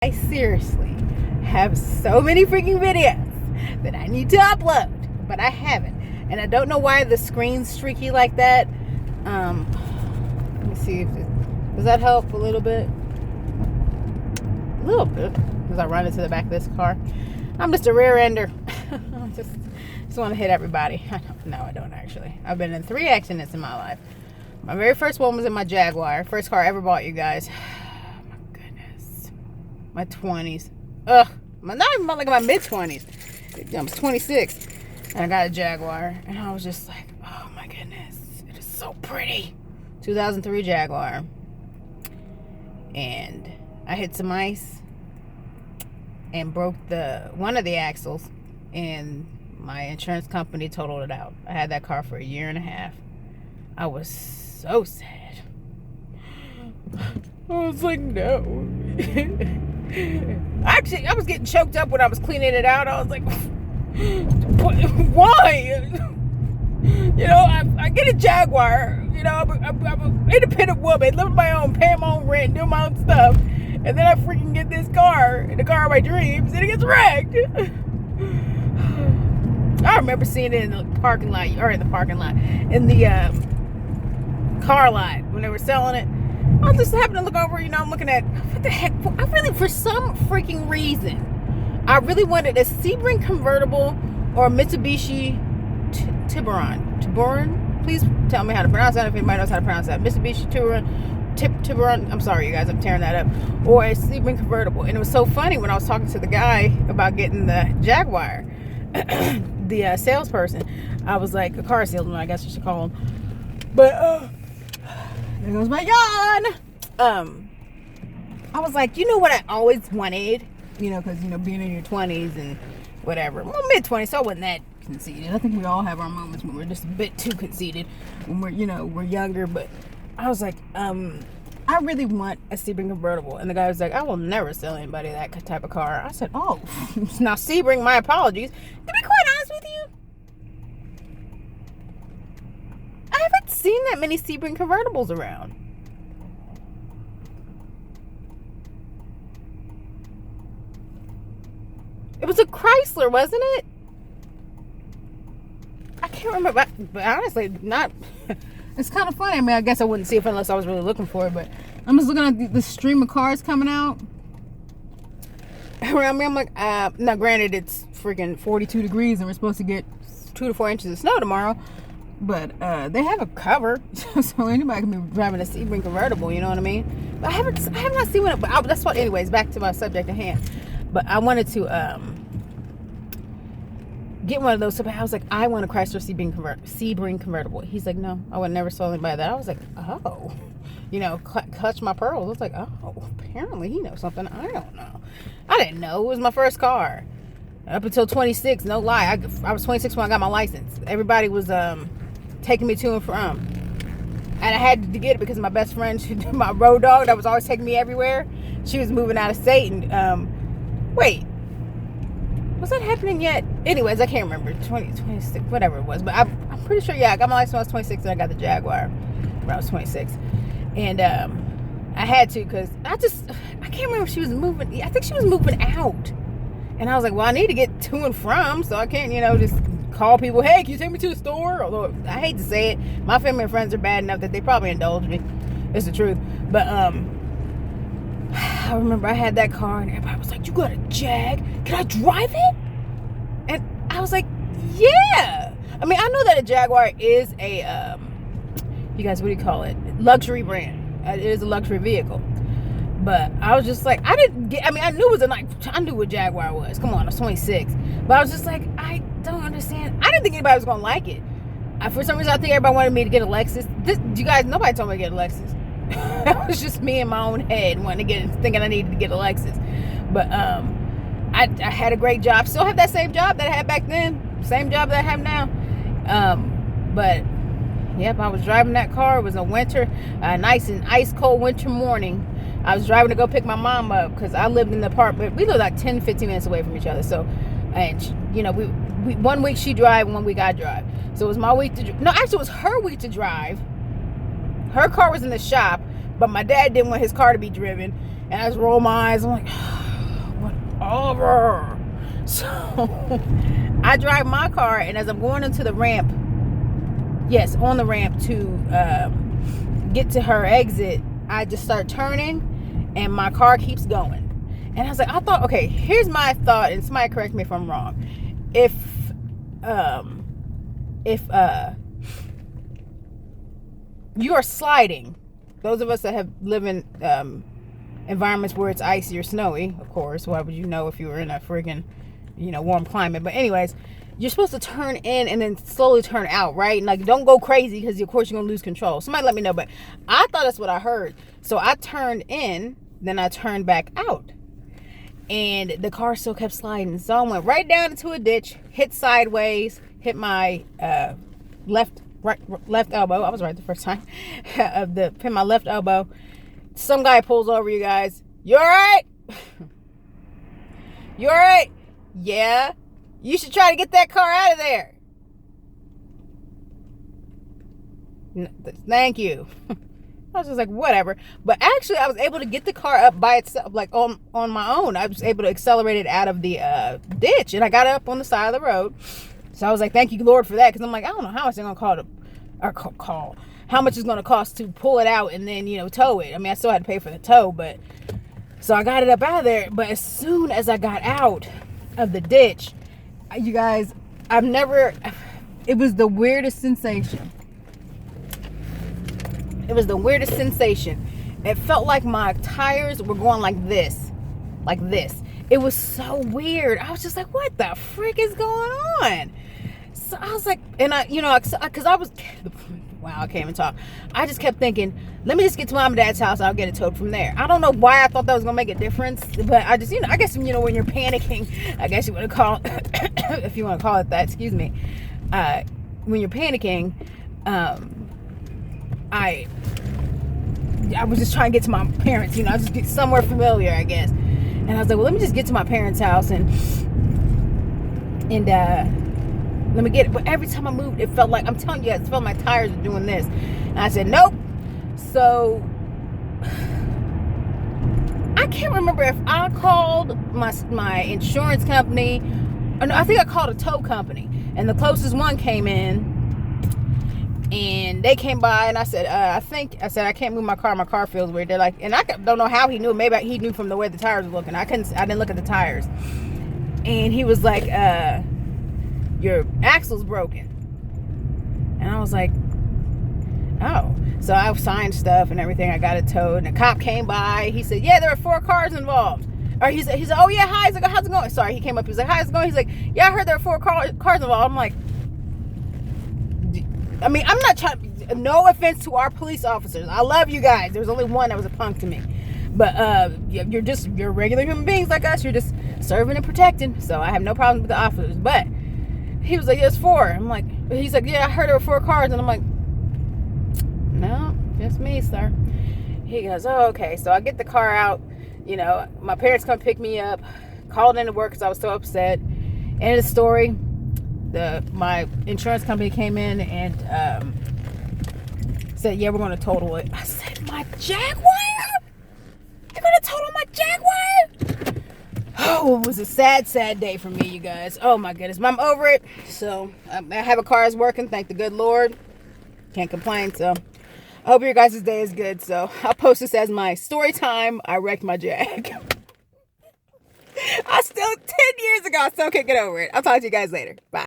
I seriously have so many freaking videos that I need to upload, but I haven't. And I don't know why the screen's streaky like that. Let me see if does that help a little bit? A little bit, because I run into the back of this car. I'm just a rear ender. just want to hit everybody. No, I don't actually. I've been in 3 accidents in my life. My very first one was in my Jaguar. First car I ever bought, you guys. My goodness. My 20s. Ugh. Not even like my mid-20s. I was 26. And I got a Jaguar. And I was just like, oh my goodness. It is so pretty. 2003 Jaguar. And I hit some ice. And broke one of the axles. And my insurance company totaled it out. I had that car for 1.5 years. I was so sad. I was like, no. Actually, I was getting choked up when I was cleaning it out. I was like, why? You know, I get a Jaguar. You know, I'm an independent woman, living my own, paying my own rent, doing my own stuff. And then I freaking get this car, the car of my dreams, and it gets wrecked. I remember seeing it in the parking lot, in the car lot when they were selling it. I just happened to look over, you know, I'm looking at, what the heck, for some freaking reason, I really wanted a Sebring convertible or a Mitsubishi Tiburon. Please tell me how to pronounce that if anybody knows how to pronounce that. Mitsubishi Tiburon. I'm sorry, you guys, I'm tearing that up. Or a Sebring convertible. And it was so funny when I was talking to the guy about getting the Jaguar, the salesperson. I was like, a car salesman, I guess you should call him. But, there goes my yawn. I was like, you know what I always wanted? You know, because, you know, being in your 20s and whatever. Well, mid-20s, so I wasn't that conceited. I think we all have our moments when we're just a bit too conceited. When we're, you know, we're younger. But I was like, I really want a Sebring convertible. And the guy was like, I will never sell anybody that type of car. I said, oh, now Sebring, my apologies. To be quite honest with you, I haven't seen that many Sebring convertibles around. It was a Chrysler, wasn't it? I can't remember, but honestly, not. It's kind of funny. I mean, I guess I wouldn't see it unless I was really looking for it, but I'm just looking at the stream of cars coming out around me. I'm like, now granted, it's freaking 42 degrees and we're supposed to get 2 to 4 inches of snow tomorrow. But they have a cover, so anybody can be driving a Sebring convertible. You know what I mean? But I have not seen one. But that's what. Anyways, back to my subject at hand. But I wanted to get one of those. So I was like, I want a Chrysler Sebring convertible. He's like, no, I would never sell anybody that. I was like, oh, you know, clutch my pearls. I was like, oh, apparently he knows something I don't know. I didn't know. It was my first car. Up until 26, no lie. I was 26 when I got my license. Everybody was taking me to and from, and I had to get it because my best friend, my road dog that was always taking me everywhere, she was moving out of state. And wait, was that happening yet? Anyways, I can't remember. 26, whatever it was, but I'm pretty sure, yeah, I got my license when I was 26 and I got the Jaguar when I was 26. And I had to, because I can't remember if she was moving. I think she was moving out, and I was like, well, I need to get to and from, so I can't, you know, just call people, hey, can you take me to the store? Although I hate to say it, my family and friends are bad enough that they probably indulge me. It's the truth. But I remember I had that car and everybody was like, you got a Jag? Can I drive it? And I was like, yeah. I mean, I know that a Jaguar is a you guys, what do you call it? Luxury brand. It is a luxury vehicle. But I was just like, I knew it was I knew what Jaguar was. Come on, I was 26. But I was just like, I don't understand. I didn't think anybody was gonna like it. For some reason, I think everybody wanted me to get a Lexus. You guys, nobody told me to get a Lexus. It was just me in my own head thinking I needed to get a Lexus. But I had a great job. Still have that same job that I had back then. Same job that I have now. But yep, I was driving that car. It was a nice and ice cold winter morning. I was driving to go pick my mom up because I lived in the apartment. We lived like 10, 15 minutes away from each other. So, and she, you know, we 1 week she drive, 1 week I drive. So it was my week to no, actually it was her week to drive. Her car was in the shop, but my dad didn't want his car to be driven. And I just rolled my eyes. I'm like, over. So I drive my car, and as I'm going into the ramp, yes, on the ramp to get to her exit, I just start turning, and my car keeps going. And I was like, okay, here's my thought, and somebody correct me if I'm wrong. If you are sliding, those of us that have lived in environments where it's icy or snowy, of course, why would you know if you were in a friggin', warm climate? But anyways, you're supposed to turn in and then slowly turn out, right? And like, don't go crazy, because of course you're gonna lose control. Somebody let me know, but I thought that's what I heard. So I turned in, then I turned back out, and the car still kept sliding. So I went right down into a ditch, hit sideways, hit my left elbow. I was right the first time. Hit my left elbow. Some guy pulls over, you guys. You all right? You all right? Yeah. You should try to get that car out of there. Thank you. I was just like, whatever. But actually, I was able to get the car up by itself, like on my own. I was able to accelerate it out of the ditch, and I got it up on the side of the road. So I was like, thank you, Lord, for that, because I'm like, I don't know how much they're going to call how much it's going to cost to pull it out and then, tow it. I mean, I still had to pay for the tow, but so I got it up out of there. But as soon as I got out of the ditch, you guys, it was the weirdest sensation. It was the weirdest sensation. It felt like my tires were going like this. It was so weird. I was just like, what the frick is going on? So I was like, and because I was, wow, I can't even talk. I just kept thinking, let me just get to mom and dad's house. I'll get it towed from there. I don't know why I thought that was going to make a difference, but I just, I guess, when you're panicking, I guess you want to call, if you want to call it that, excuse me. When you're panicking, I was just trying to get to my parents, I just get somewhere familiar, I guess. And I was like, well, let me just get to my parents' house and let me get it. But every time I moved, it felt like, I'm telling you, it felt like my tires were doing this. And I said, nope. So I can't remember if I called my insurance company, or no, I think I called a tow company, and the closest one came in. And they came by, and I said, I can't move my car. My car feels weird. They're like, and I don't know how he knew. Maybe he knew from the way the tires were looking. I didn't look at the tires. And he was like, your axle's broken. And I was like, oh. So I signed stuff and everything. I got it towed. And the cop came by. He said, yeah, there are 4 cars involved. Or he said, oh yeah, how's it going? Sorry, he came up. He was like, how's it going? He's like, yeah, I heard there are 4 cars involved. I'm like, I mean, I'm not trying, no offense to our police officers. I love you guys. There was only one that was a punk to me. But you're regular human beings like us. You're just serving and protecting. So I have no problem with the officers. But he was like, yeah, it's 4. I'm like, he's like, yeah, I heard there were 4 cars. And I'm like, no, just me, sir. He goes, oh, okay. So I get the car out. My parents come pick me up. Called into work because I was so upset. End of the story. My insurance company came in and said, yeah, we're going to total it. I said, my Jaguar? You're going to total my Jaguar? Oh, it was a sad, sad day for me, you guys. Oh, my goodness. But I'm over it. So I have a car that's working. Thank the good Lord. Can't complain. So I hope your guys' day is good. So I'll post this as my story time. I wrecked my Jag. 10 years ago, I still can't get over it. I'll talk to you guys later. Bye.